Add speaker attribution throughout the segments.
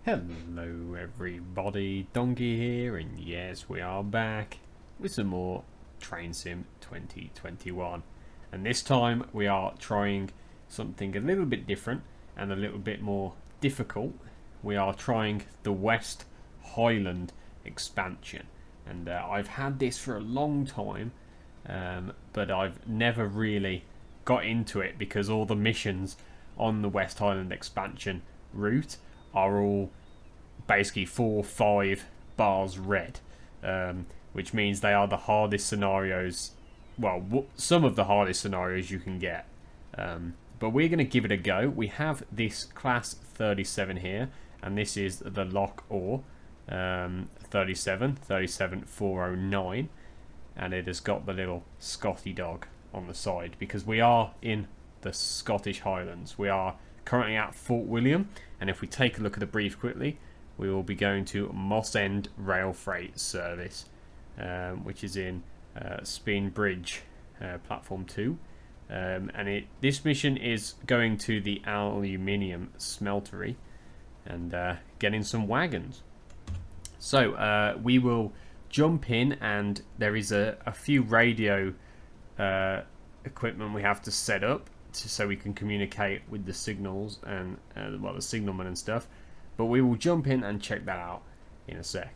Speaker 1: Hello everybody, Donkey here, and yes, we are back with some more Train Sim 2021. And this time we are trying something a little bit different and a little bit more difficult. We are trying the West Highland expansion. And I've had this for a long time, but I've never really got into it because all the missions on the West Highland expansion route are all basically 4 or 5 bars red, which means they are the hardest scenarios. Well, some of the hardest scenarios you can get. But we're going to give it a go. We have this class 37 here, and this is the Loch Ore 37409, and it has got the little Scotty dog on the side because we are in the Scottish Highlands. We are currently at Fort William, and if we take a look at the brief quickly, we will be going to Moss End Rail Freight Service, which is in Speen Bridge, Platform 2. And this mission is going to the aluminium smeltery and getting some wagons. So we will jump in, and there is a few radio equipment we have to set up so we can communicate with the signals and the signalmen and stuff. But we will jump in and check that out in a sec.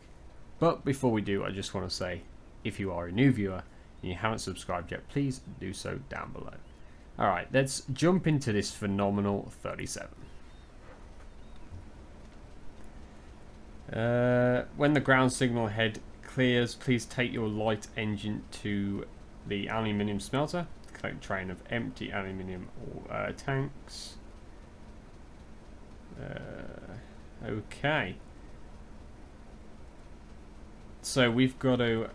Speaker 1: But before we do, I just want to say, if you are a new viewer and you haven't subscribed yet, please do so down below. Alright, let's jump into this phenomenal 37. When the ground signal head clears, please take your light engine to the aluminium smelter. Collect a train of empty aluminium tanks. Okay. So we've got to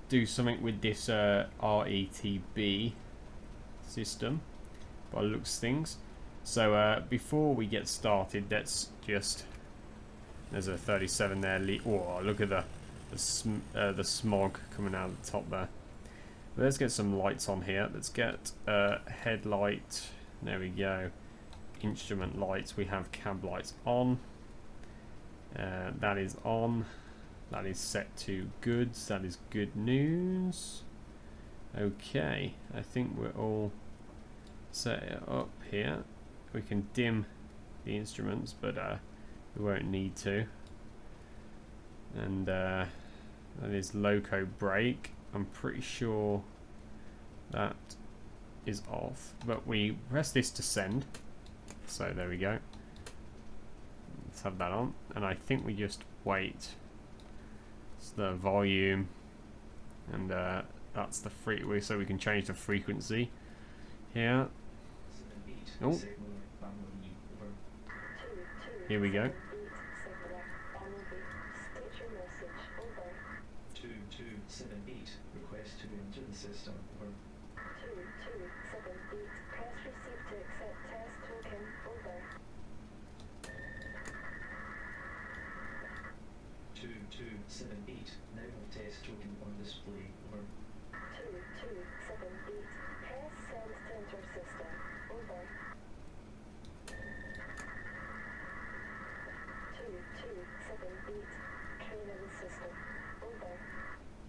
Speaker 1: do something with this RETB system by the looks of things. So before we get started, let's just... There's a 37 there. Oh, look at the smog coming out of the top there. Let's get some lights on here. Let's get headlight. There we go. Instrument lights. We have cab lights on. That is on. That is set to goods. That is good news. Okay, I think we're all set up here. We can dim the instruments, but we won't need to. And that is loco brake. I'm pretty sure that is off, but we press this to send. So there we go. Let's have that on, and I think we just wait. It's the volume, and that's the frequency, so we can change the frequency here. Oh, here we go.
Speaker 2: 2278, request to enter the system. 2278, press receive to accept test token. Over. 2278, now have test token on display. Over. 2278, press send to enter system. Over. 2278, train in the system. Over.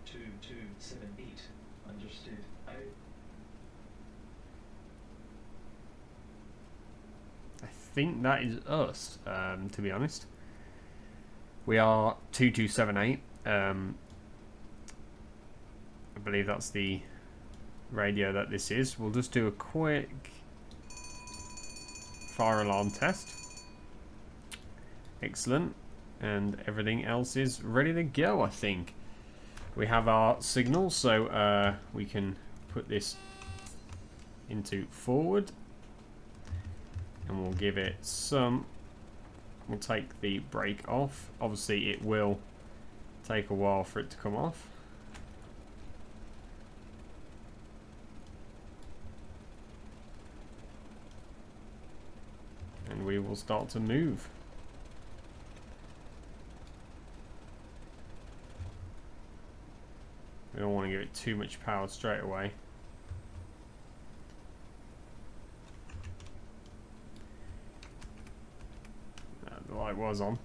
Speaker 2: 2278, understood. Out.
Speaker 1: I think that is us, to be honest. We are 2278. I believe that's the radio that this is. We'll just do a quick fire alarm test. Excellent. And everything else is ready to go, I think. We have our signal, so we can put this into forward, and we'll give it some. We'll take the brake off. Obviously it will take a while for it to come off. And we will start to move. We don't want to give it too much power straight away. I was on.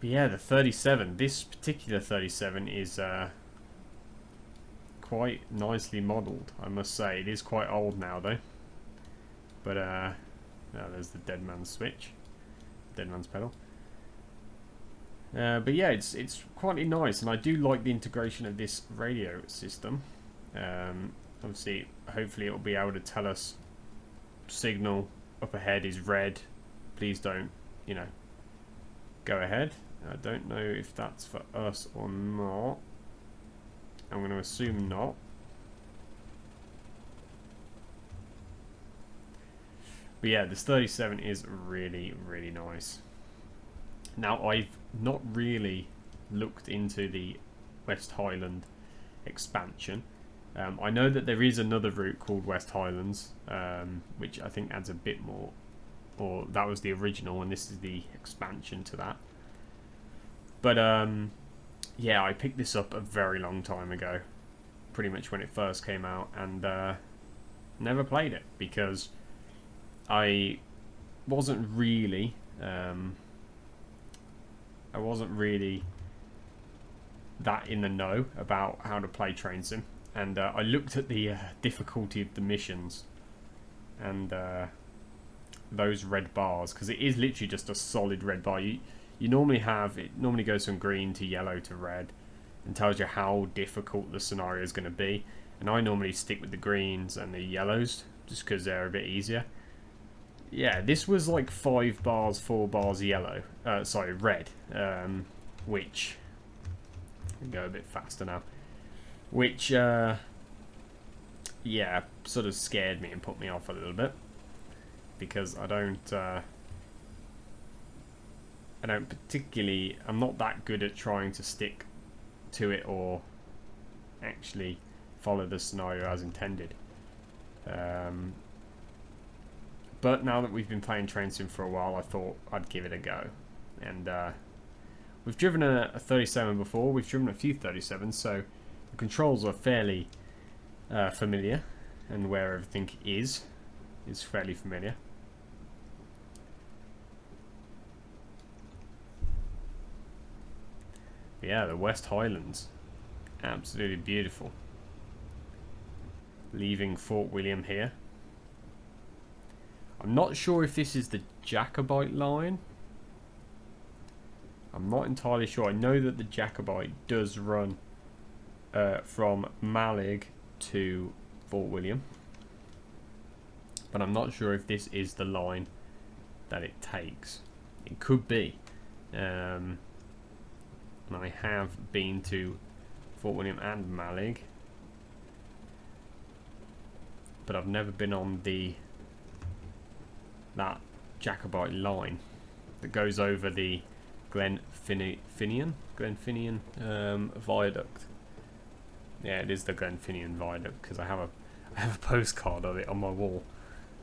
Speaker 1: But yeah, the 37. This particular 37 is quite nicely modelled, I must say. It is quite old now, though. But now there's the dead man's switch, dead man's pedal. But yeah, it's quite nice, and I do like the integration of this radio system. Obviously, hopefully, it will be able to tell us signal up ahead is red. Please don't, go ahead. I don't know if that's for us or not. I'm going to assume not. But yeah, this 37 is really, really nice. Now, I've not really looked into the West Highland expansion. I know that there is another route called West Highlands, which I think adds a bit more. Or that was the original, and this is the expansion to that. But yeah, I picked this up a very long time ago, pretty much when it first came out, and never played it because I wasn't really that in the know about how to play train sim, and I looked at the difficulty of the missions and those red bars, because it is literally just a solid red bar. You normally have it normally goes from green to yellow to red and tells you how difficult the scenario is going to be, and I normally stick with the greens and the yellows just because they're a bit easier. Yeah, this was like 5 bars, 4 bars yellow. Sorry, red. Which go a bit faster now. Which yeah, sort of scared me and put me off a little bit, because I don't particularly. I'm not that good at trying to stick to it or actually follow the scenario as intended. But now that we've been playing Train Sim for a while, I thought I'd give it a go. And we've driven a 37 before. We've driven a few 37s, so the controls are fairly familiar, and where everything is fairly familiar. But yeah, the West Highlands, absolutely beautiful. Leaving Fort William here. I'm not sure if this is the Jacobite line. I'm not entirely sure. I know that the Jacobite does run from Malig to Fort William, but I'm not sure if this is the line that it takes. It could be. And I have been to Fort William and Malig, but I've never been on that Jacobite line that goes over the Glenfinnian viaduct. Yeah, it is the Glenfinnian viaduct, because I have a postcard of it on my wall.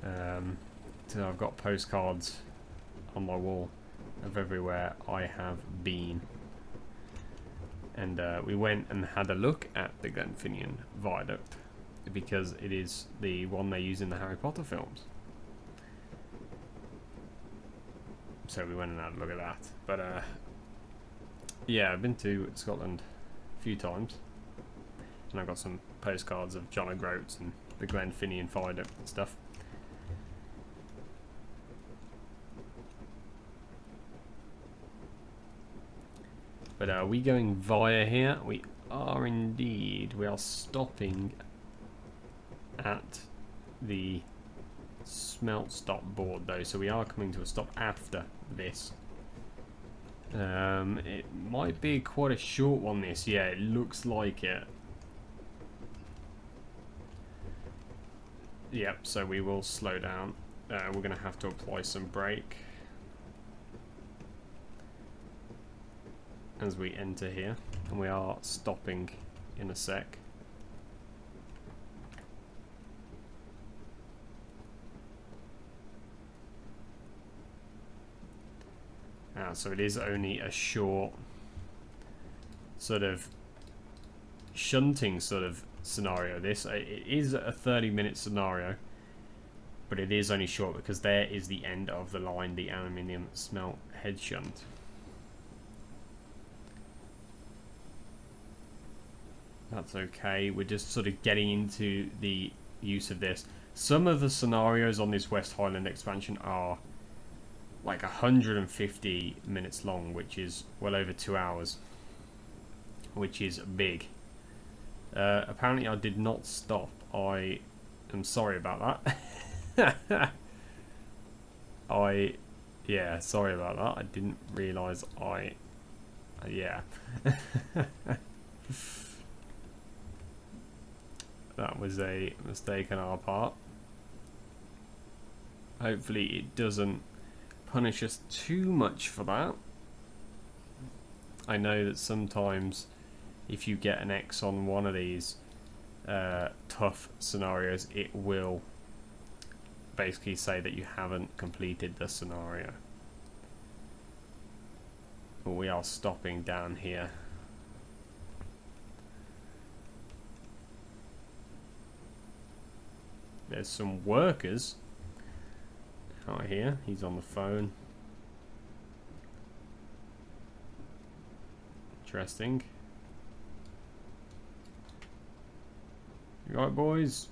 Speaker 1: So I've got postcards on my wall of everywhere I have been. And we went and had a look at the Glenfinnian viaduct, because it is the one they use in the Harry Potter films. So we went and had a look at that. But yeah, I've been to Scotland a few times, and I've got some postcards of John O'Groats and the Glenfinnian viaduct and stuff. But are we going via here? We are indeed. We are stopping at the smelt stop board though, so we are coming to a stop after this. It might be quite a short one, this. Yeah, it looks like it. Yep, so we will slow down. We're going to have to apply some brake as we enter here, and we are stopping in a sec. So it is only a short sort of shunting sort of scenario. This it is a 30-minute scenario, but it is only short because there is the end of the line, the aluminium smelt head shunt. That's okay. We're just sort of getting into the use of this. Some of the scenarios on this West Highland expansion are like 150 minutes long, which is well over 2 hours, which is big. Apparently I did not stop. I am sorry about that. Yeah, sorry about that. I didn't realise yeah. That was a mistake on our part. Hopefully it doesn't punish us too much for that. I know that sometimes if you get an X on one of these tough scenarios, it will basically say that you haven't completed the scenario. But we are stopping down here. There's some workers out here. He's on the phone. Interesting. You right, boys?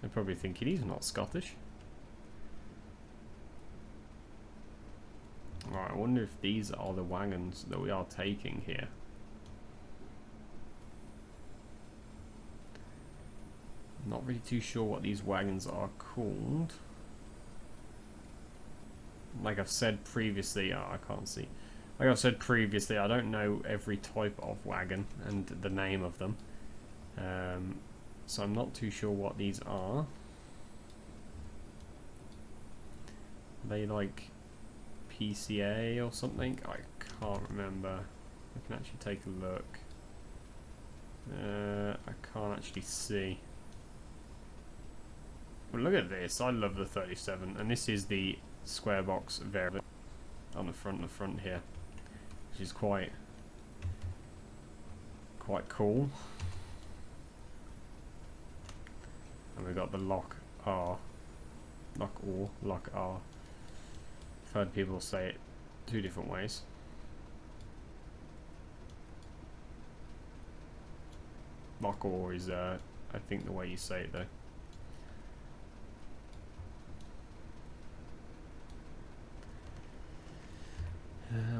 Speaker 1: They're probably thinking he's not Scottish. Alright, I wonder if these are the wagons that we are taking here. Not really too sure what these wagons are called. Like I've said previously, I can't see. Like I've said previously, I don't know every type of wagon and the name of them. So I'm not too sure what these are. Are they like PCA or something? I can't remember. I can actually take a look. I can't actually see. Well, look at this. I love the 37, and this is the square box variant on the front here, which is quite cool. And we've got the lock R. I've heard people say it two different ways. Lock or is I think the way you say it though.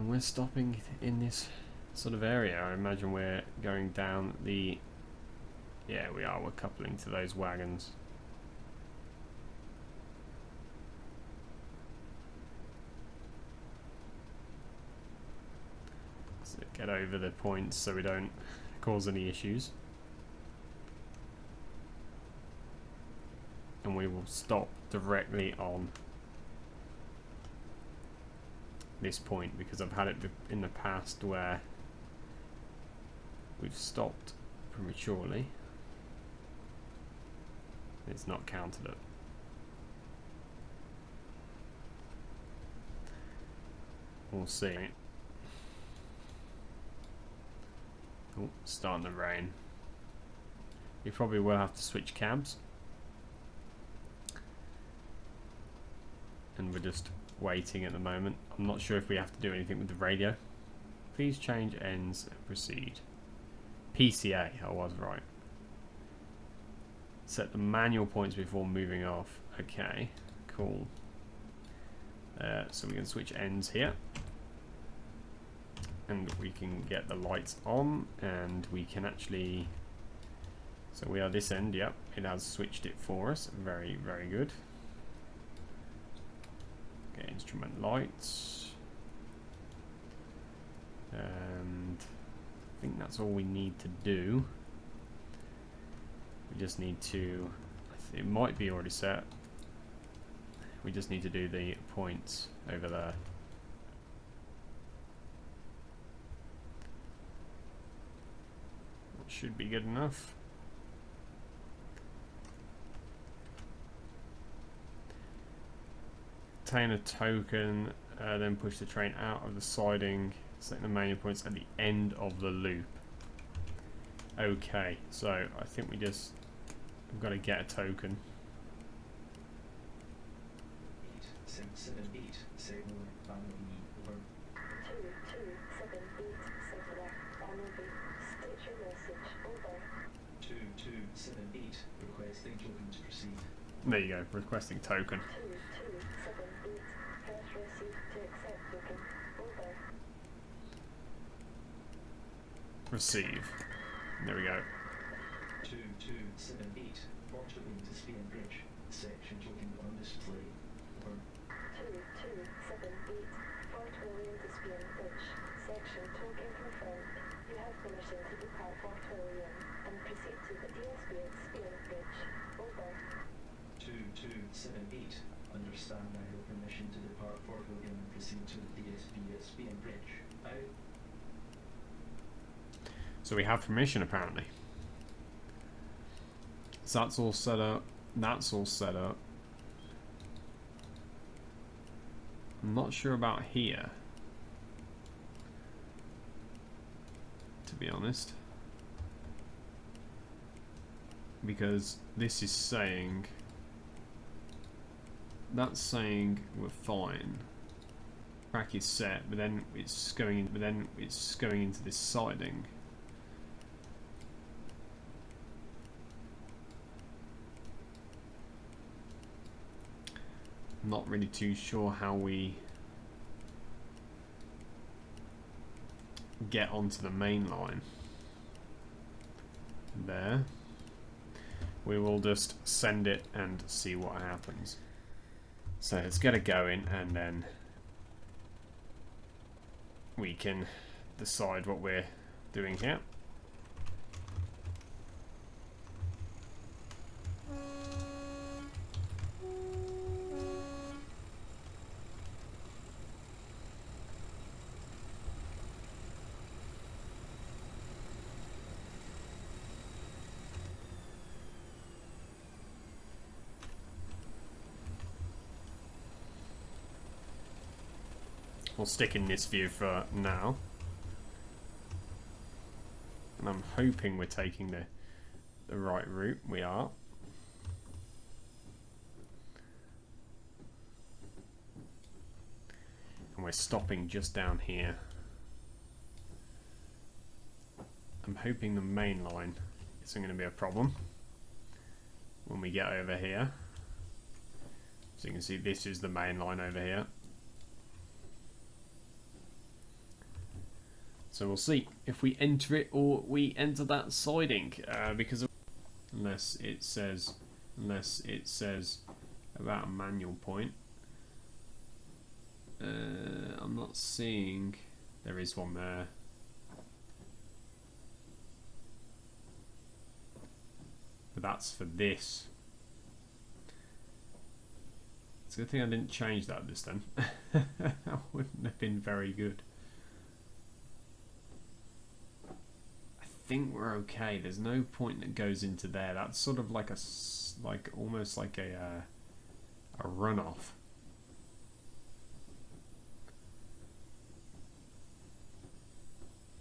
Speaker 1: We're stopping in this sort of area. I imagine we're going down the... Yeah, we are. We're coupling to those wagons. So get over the points so we don't cause any issues. And we will stop directly on this point, because I've had it in the past where we've stopped prematurely. It's not counted up. We'll see. Oh, starting to rain. We probably will have to switch cabs. And we're just waiting at the moment. I'm not sure if we have to do anything with the radio. Please change ends and proceed. PCA, I was right. Set the manual points before moving off. Okay, cool. So we can switch ends here. And we can get the lights on, and we can actually... So we are this end, yep. It has switched it for us. Very, very good. Okay, instrument lights. And I think that's all we need to do. We just need to... It might be already set. We just need to do the points over there. That should be good enough. Obtain a token, then push the train out of the siding Select the menu points at the end of the loop. Okay, so I think we've got to get a token.
Speaker 2: 878 signal Banner B over.
Speaker 3: 2278 Central Banner B. State your message. Over.
Speaker 2: 2278 requesting token to proceed.
Speaker 1: There you go, requesting token.
Speaker 3: 2278 press receive to accept token. Over.
Speaker 1: Receive. There we go.
Speaker 2: 2278 port token to Spain Bridge. Section token on display. Over.
Speaker 3: 2278 Fort William to Spain Bridge. Section token confirmed. You have permission to depart Fort William and proceed to the DSBX Spain Bridge. Over.
Speaker 2: 2278 understand I have permission to depart Fort William and proceed to the DSB at Spain Bridge. Out.
Speaker 1: So we have permission apparently. So that's all set up. That's all set up. I'm not sure about here, to be honest, because this is saying, that's saying we're fine. Track is set, but then it's going in, into this siding. Not really too sure how we get onto the main line. There. We will just send it and see what happens. So let's get it going and then we can decide what we're doing here. We'll stick in this view for now. And I'm hoping we're taking the right route. We are. And we're stopping just down here. I'm hoping the main line isn't going to be a problem when we get over here. So you can see this is the main line over here. So we'll see if we enter it or we enter that siding, because unless it says about a manual point. I'm not seeing. There is one there. But that's for this. It's a good thing I didn't change that this then. That wouldn't have been very good. I think we're okay. There's no point that goes into there. That's sort of like almost like a runoff.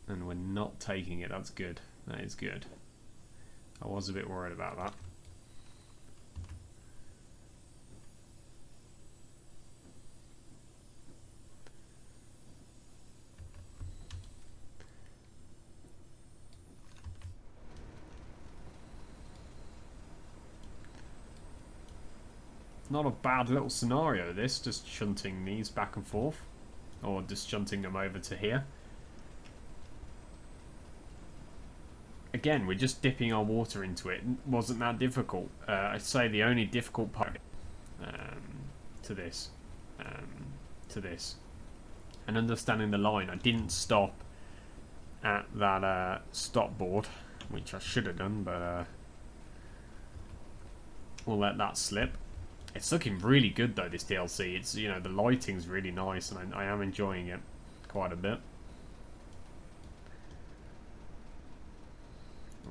Speaker 1: And we're not taking it. That's good. That is good. I was a bit worried about that. Not a bad little scenario, this, just shunting these back and forth, or just shunting them over to here. Again, we're just dipping our water into it. It wasn't that difficult. I'd say the only difficult part to this, and understanding the line. I didn't stop at that stop board, which I should have done, but we'll let that slip. It's looking really good though, this DLC. It's, you know, the lighting's really nice and I am enjoying it quite a bit.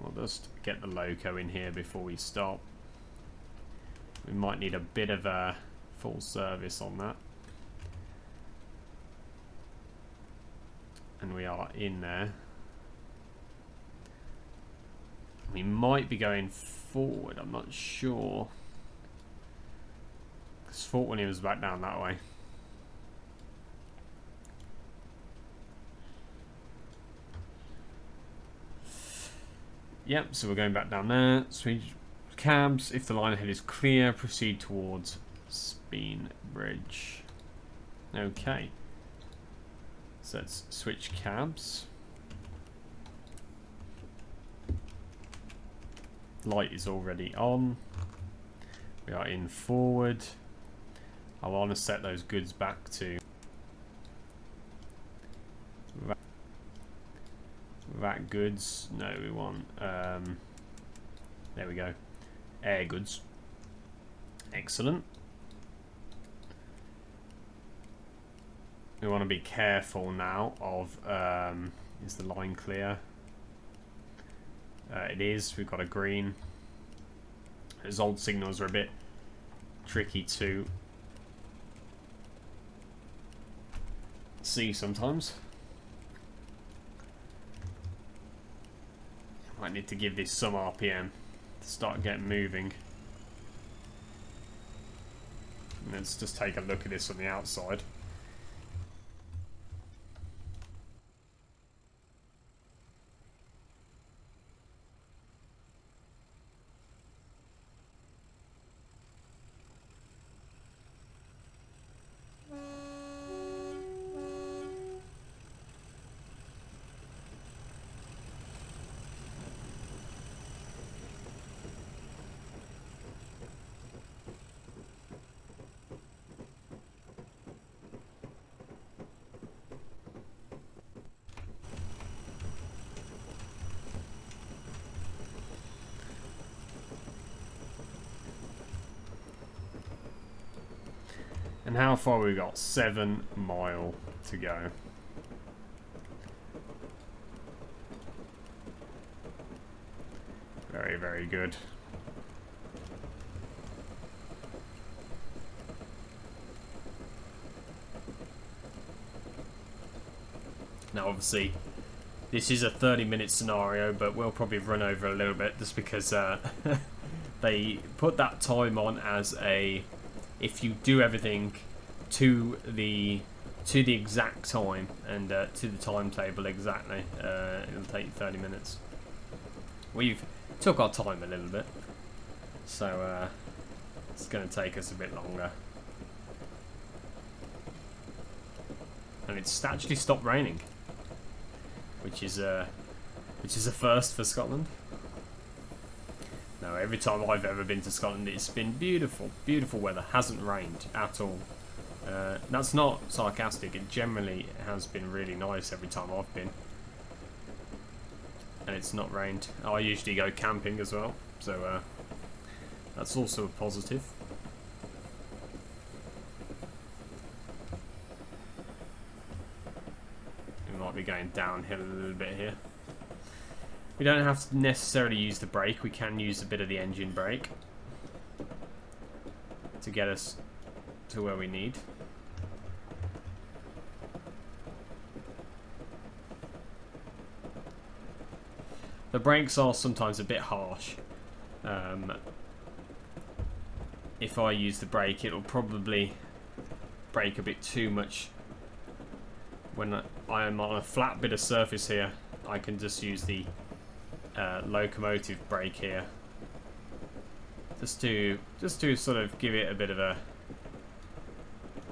Speaker 1: We'll just get the loco in here before we stop. We might need a bit of a full service on that. and we are in there. We might be going forward, I'm not sure. Because Fort William was back down that way. Yep, so we're going back down there. Switch cabs. If the line ahead is clear, proceed towards Speen Bridge. Okay. So let's switch cabs. Light is already on. We are in forward. I want to set those goods back to that goods. No, we want there we go. Air goods. Excellent. We want to be careful now of is the line clear? It is. We've got a green. Those old signals are a bit tricky to see sometimes. Might need to give this some RPM to start getting moving. And let's just take a look at this on the outside. And how far we got? 7 mile to go. Very, very good. Now obviously this is a 30-minute scenario, but we'll probably run over a little bit just because they put that time on as a if you do everything to the exact time and to the timetable exactly, it'll take you 30 minutes. We've took our time a little bit, so it's going to take us a bit longer. And it's actually stopped raining, which is a first for Scotland. No, every time I've ever been to Scotland, it's been beautiful, beautiful weather. Hasn't rained at all. That's not sarcastic. It generally has been really nice every time I've been, and it's not rained. I usually go camping as well, so that's also a positive. We might be going downhill a little bit here. We don't have to necessarily use the brake. We can use a bit of the engine brake to get us to where we need. The brakes are sometimes a bit harsh. If I use the brake, it'll probably brake a bit too much. When I am on a flat bit of surface here, I can just use the locomotive brake here, just to sort of give it a bit of a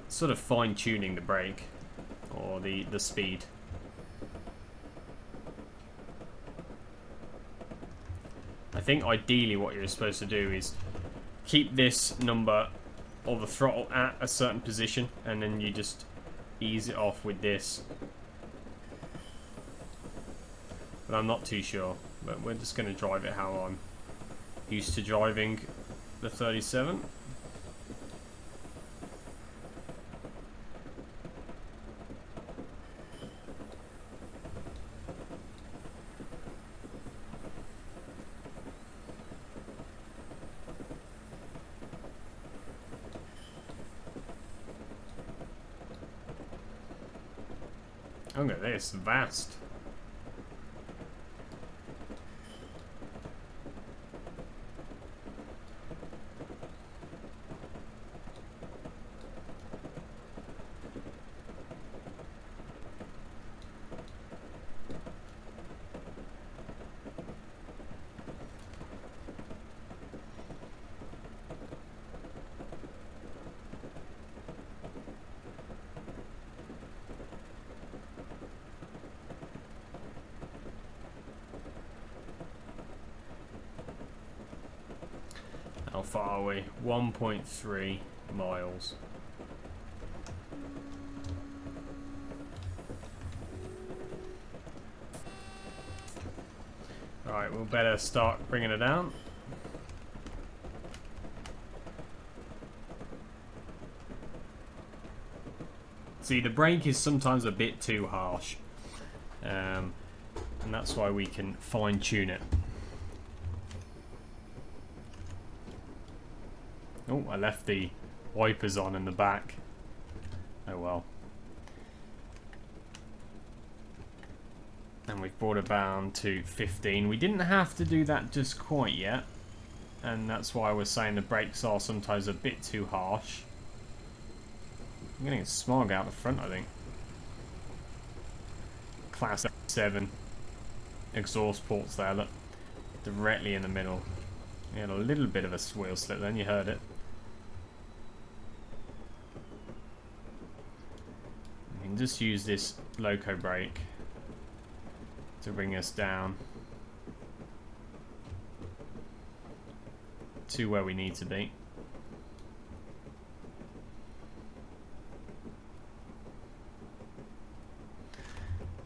Speaker 1: sort of fine-tuning the brake or the speed. I think ideally what you're supposed to do is keep this number or the throttle at a certain position, and then you just ease it off with this. But I'm not too sure. But we're just going to drive it how I'm used to driving the 37. Look at this, vast. How far are we? 1.3 miles. Alright, we'll better start bringing it down. See, the brake is sometimes a bit too harsh. And that's why we can fine tune it. Oh, I left the wipers on in the back. Oh well. And we've brought it down to 15. We didn't have to do that just quite yet. And that's why I was saying the brakes are sometimes a bit too harsh. I'm getting a smog out the front, I think. Class 7 exhaust ports there, look. Directly in the middle. You had a little bit of a wheel slip then, you heard it. We can just use this loco brake to bring us down to where we need to be.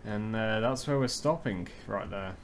Speaker 1: And that's where we're stopping, right there.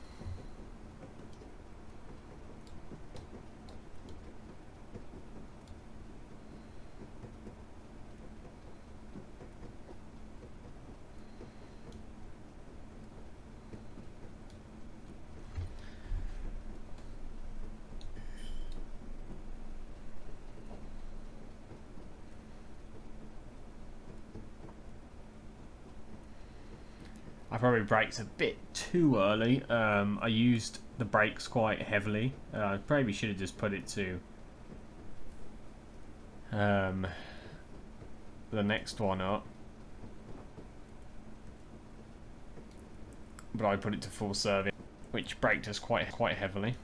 Speaker 1: I probably braked a bit too early. I used the brakes quite heavily. I probably should have just put it to the next one up. But I put it to full service, which braked us quite heavily.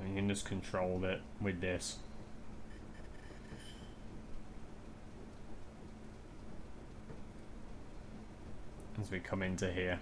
Speaker 1: You can just control it with this. As we come into here.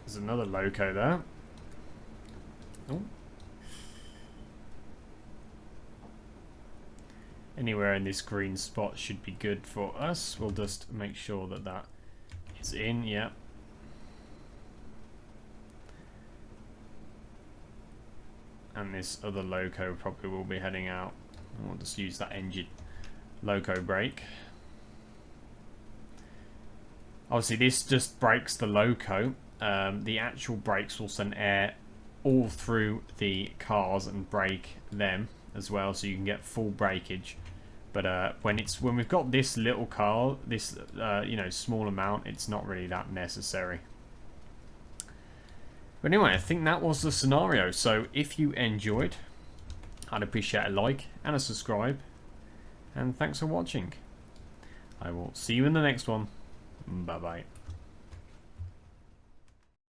Speaker 1: There's another loco there. Oh. Anywhere in this green spot should be good for us. We'll just make sure that that is in, yeah. And this other loco probably will be heading out. We'll just use that engine loco brake. Obviously this just brakes the loco. The actual brakes will send air all through the cars and brake them as well, so you can get full breakage. But when we've got this little car, this small amount, it's not really that necessary. But anyway, I think that was the scenario. So if you enjoyed, I'd appreciate a like and a subscribe. And thanks for watching. I will see you in the next one. Bye bye.